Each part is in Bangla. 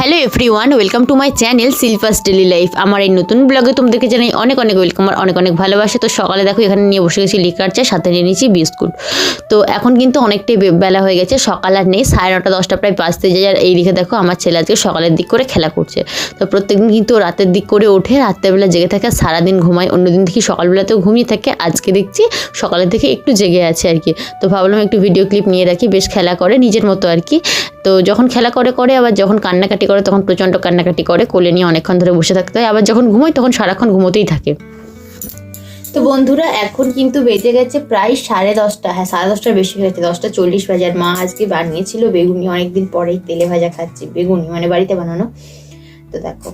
Hello everyone, welcome to my channel Silva's daily life. আমার এই নতুন ব্লগে তোমাদেরকে জানাই অনেক অনেক ওয়েলকাম আর অনেক অনেক ভালোবাসা। তো সকালে দেখো এখানে নিয়ে বসে গেছি লিকার চা, সাথে নিয়ে নিয়েছি বিস্কুট। তো এখন কিন্তু অনেকটাই বেলা হয়ে গেছে, সকাল আর নেই, 9:30 10টা প্রায় বাজতে যায়। আর এই দিকে দেখো আমার ছেলে আজকে সকালের দিক করে খেলা করছে। তো প্রত্যেকদিন কিন্তু রাতের দিক করে ওঠে, রাত্রেবেলা জেগে থাকে, সারাদিন ঘুমায়। অন্যদিন দেখি সকালবেলাতেও ঘুমিয়ে থাকে, আজকে দেখছি সকালের থেকে একটু জেগে আছে আর কি। তো ভাবলাম একটু ভিডিও ক্লিপ নিয়ে রাখি, বেশ খেলা করে নিজের মতো আর কি। তো যখন খেলা করে আবার যখন কান্নাকাটি করে তখন প্রচণ্ড কান্নাকাটি করে, কোলে নিয়ে অনেকক্ষণ ধরে বসে থাকতে হয়। আবার যখন ঘুমোয় তখন সারাক্ষণ ঘুমোতেই থাকে। তো বন্ধুরা এখন কিন্তু বেজে গেছে প্রায় 10:30। হ্যাঁ, 10:30টার বেশি হয়েছে, 10:40 বাজে। আর মা আজকে বানিয়েছিল বেগুনি, অনেকদিন পরেই তেলে ভাজা খাচ্ছি বেগুনি, মানে বাড়িতে বানানো। তো দেখো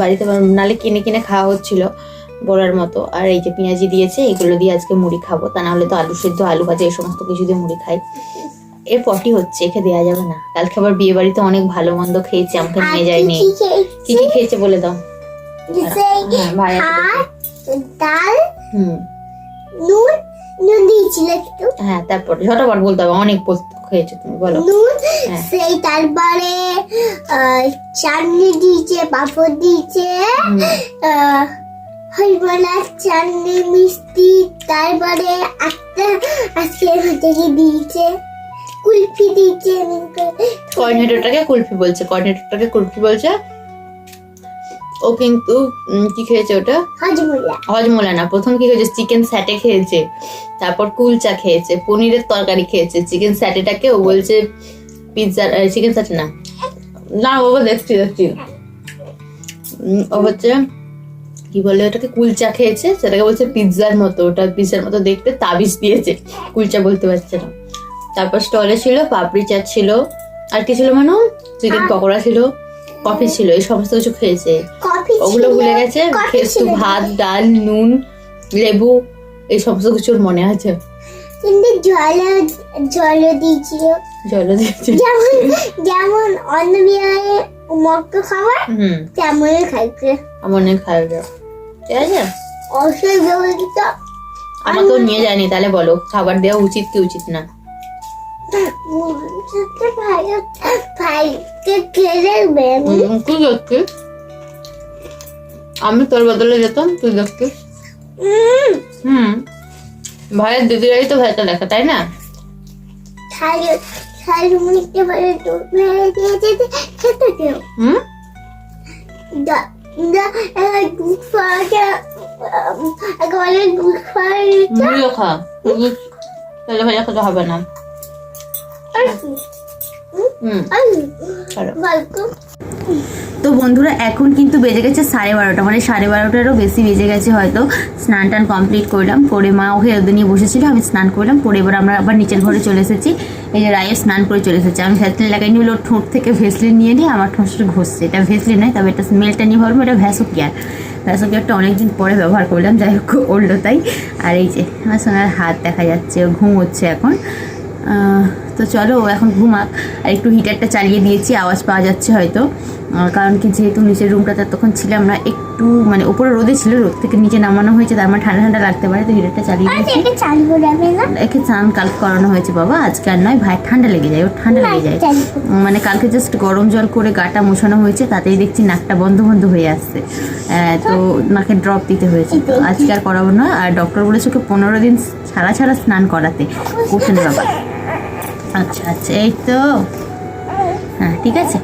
বাড়িতে বানানো, নাহলে কিনে কিনে খাওয়া হচ্ছিল বড়ার মতো। আর এই যে পেঁয়াজি দিয়েছে, এগুলো দিয়ে আজকে মুড়ি খাবো, তা নাহলে তো আলু সেদ্ধ, আলু ভাজা এই সমস্ত কিছু দিয়ে মুড়ি খাই। এর পটি হচ্ছে, একে দেওয়া যাবে না। কালকে আবার বিয়ে বাড়িতে অনেক ভালো মন্দ খেয়েছে, আমাকে নিয়ে যায়নি। কি কি খেয়েছে বলে দাও। ভাই ডাল, নুন দিয়েছিল একটু। হ্যাঁ, তারপর ঝটাপট বলতে হবে, অনেক খেয়েছো তুমি, বলো। সেই তারপরে চাটনি দিয়েছে, পাঁপড় দিয়েছে, হরিবলা চাটনি, মিষ্টি, তারপরে একটা আজকে দিয়েছে, কুলফি দিয়েছে। কর্নেটোটাকে কুলফি বলছে, কর্নেটোটাকে কুলফি বলছে। ও কিন্তু কি খেয়েছে ওটা? হজমোলা না, প্রথম কি খেয়েছে? চিকেন স্যাটে খেয়েছে, তারপর কুলচা খেয়েছে, পনিরের তরকারি খেয়েছে। চিকেন স্যাটেটাকে ও বলছে পিৎজা, চিকেন স্যাটে না, না বাবা দেখছি ও হচ্ছে কি বলে ওটাকে, কুলচা খেয়েছে, সেটাকে বলছে পিৎজার মতো। ওটা পিৎজার মতো দেখতে, তাবিজ দিয়েছে, কুলচা বলতে পারছে না। তারপর স্টলে ছিল পাপড়ি চাট ছিল, আর কি ছিল মানে চিকেন পকোড়া ছিল, কফি ছিল, এই সমস্ত কিছু খেয়েছে। ওগুলো ভুলে গেছে, শুধু ভাত, ডাল, নুন, লেবু, এই সমস্ত কিছুর মনে আছে। কিন্তু জল দিয়েছিল, যেমন অন্য বিয়ে মক্ক খাবার তেমনই খাইছে, এমনই খাইছে। ঠিক আছে, অবশ্যই ব্যবহৃত। আমাকেও নিয়ে যায়নি, তাহলে বলো খাবার দেওয়া উচিত কি উচিত না? আমি তোর বদলে যেতাম, তুই দেখতিস। ভাইয়ের দিদিরাই তো ভাইটা লেখা, তাই না? ভাজা খেতে হবে না। তো বন্ধুরা এখন কিন্তু বেজে গেছে 12:30, মানে 12:30টারও বেশি বেজে গেছে হয়তো। স্নান টান কমপ্লিট করলাম, করে মা ওকে ওদের নিয়ে বসেছিল, আমি স্নান করলাম, করে এবার আমরা আবার নিচের ঘরে চলে এসেছি। এই যে রায়ের স্নান করে চলে এসেছে, আমি ভ্যাসলিন লাগাইনি বলে ওর ঠোঁট থেকে ভ্যাসলিন নিয়ে নিয়ে আমার ঠোঁটটা ঘষছে। এটা ভ্যাসলিন নয়, তবে এটা স্মেলটা নিয়ে ভাবলাম এটা ভ্যাসোকিয়ার। ভ্যাসোকিয়ারটা অনেকদিন পরে ব্যবহার করলাম, যাই হোক ওল্ডো তাই। আর এই যে আমার সোনার হাত দেখা যাচ্ছে, ও ঘুম হচ্ছে এখন। তো চলো ও এখন ঘুমাক। আর একটু হিটারটা চালিয়ে দিয়েছি, আওয়াজ পাওয়া যাচ্ছে হয়তো, কারণ কি যেহেতু নিচের রুমটাতে তখন ছিলাম না, একটু মানে উপরে রোদে ছিল, রোদ থেকে নিচে নামানো হয়েছে, তার মানে ঠান্ডা ঠান্ডা লাগতে পারে। তো হিটারটা চালিয়ে দিয়েছি। একে চান কালকে করানো হয়েছে বাবা, আজকে আর নয়, ভাই ঠান্ডা লেগে যায়, ওর ঠান্ডা লেগে যায়। মানে কালকে জাস্ট গরম জল করে গাটা মোছানো হয়েছে, তাতেই দেখছি নাকটা বন্ধ বন্ধ হয়ে আসছে। তো নাকে ড্রপ দিতে হয়েছে, তো আজকে আর করাবো না। আর ডক্টর বলেছে ওকে 15 দিন ছাড়া ছাড়া স্নান করাতে, করছে না বাবা। আচ্ছা আচ্ছা, এই তো, হ্যাঁ ঠিক আছে।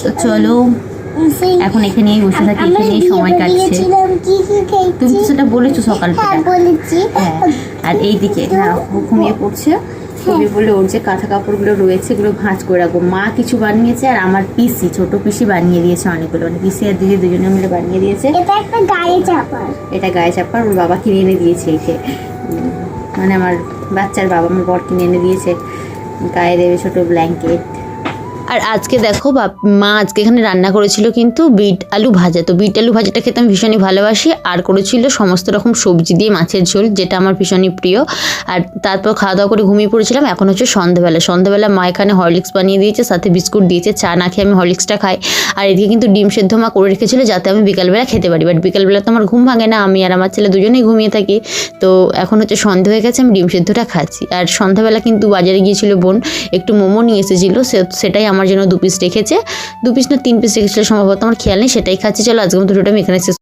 তো চলো এখন এখানেই বসে থাকি, এখানেই সময় কাটছে। তুমি তো সেটা বলেছো সকালবেলা। হ্যাঁ, আর এইদিকে ঘুমিয়ে পড়ছে, ঘুমিয়ে পড়লে ওর যে কাঁথা কাপড়গুলো রয়েছে এগুলো ভাঁজ করে রাখবো। মা কিছু বানিয়েছে, আর আমার পিসি, ছোট পিসি বানিয়ে দিয়েছে অনেকগুলো, মানে পিসি আর দিদি দুজনে মিলে বানিয়ে দিয়েছে। এটা গায়ে চাপার, এটা গায়ে চাপার ওর বাবা কিনে এনে দিয়েছে। এইকে মানে আমার বাচ্চার বাবা, আমার বর কিনে এনে দিয়েছে, গায়ে দেবে ছোট ব্ল্যাঙ্কেট। আর আজকে দেখো মা আজকে এখানে রান্না করেছিল কিন্তু বিট আলু ভাজা। তো বিট আলু ভাজাটা খেতে আমি ভীষণই ভালোবাসি। আর করেছিল সমস্ত রকম সবজি দিয়ে মাছের ঝোল, যেটা আমার ভীষণই প্রিয়। আর তারপর খাওয়া দাওয়া করে ঘুমিয়ে পড়েছিলাম। এখন হচ্ছে সন্ধ্যাবেলা মা এখানে হরলিক্স বানিয়ে দিয়েছে, সাথে বিস্কুট দিয়েছে। চা না খেয়ে আমি হরলিক্সটা খাই। আর এদিকে কিন্তু ডিম সেদ্ধ মা করে রেখেছিল যাতে আমি বিকালবেলা খেতে পারি, বাট বিকালবেলা তো আমার ঘুম ভাঙে না, আমি আর আমার ছেলে দুজনেই ঘুমিয়ে থাকি। তো এখন হচ্ছে সন্ধে হয়ে গেছে, আমি ডিম সেদ্ধটা খাচ্ছি। আর সন্ধ্যাবেলা কিন্তু বাজারে গিয়েছিল বোন, একটু মোমো নিয়ে এসেছিলো, সেটাই আমার জন্য 2 পিস রেখেছে, 2 পিস না 3 পিস রেখেছিল সম্ভবত, আমার খেয়াল নেই, সেটাই খাচ্ছি। চলো আজকে মতো ভিডিওটা আমি এখানে শেষ